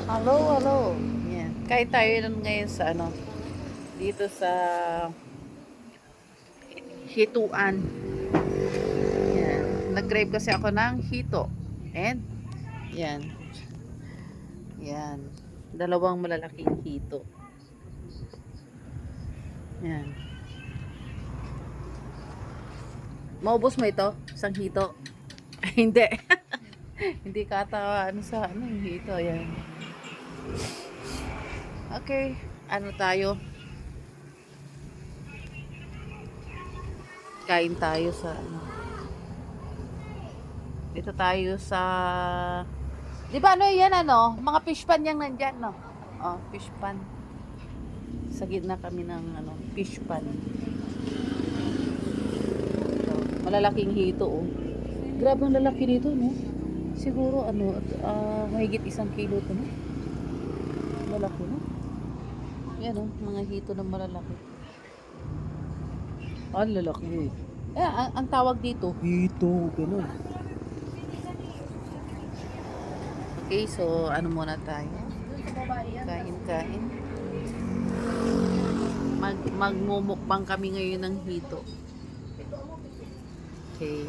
Hello, hello. Yan. Kain tayo nun ngayon sa ano, dito sa hituan. Yan. Nag-crave kasi ako ng hito. And, yan. Yan. Dalawang malalaking hito. Yan. Maubos mo ito? Isang hito? Hindi. Hindi katawa. Ano sa ano yung hito? Yan. Okay. Ano tayo? Kain tayo sa ano. Dito tayo sa... Di ba ano yan ano? Mga fish pan yung nandyan, no? Oh, fish pan. Sa gitna kami ng ano, fish pan. Malalaking hito, oh. Grabe ang lalaki nito, no? Siguro, ano, mahigit 1 kilo to, no? Malaki, no? Yan, oh, mga hito na malalaki. Ang lalaki. Ang tawag dito, hito, gano'n. Okay, so, ano muna tayo? Kain-kain. Magmumukbang kami ngayon ng hito. Okay.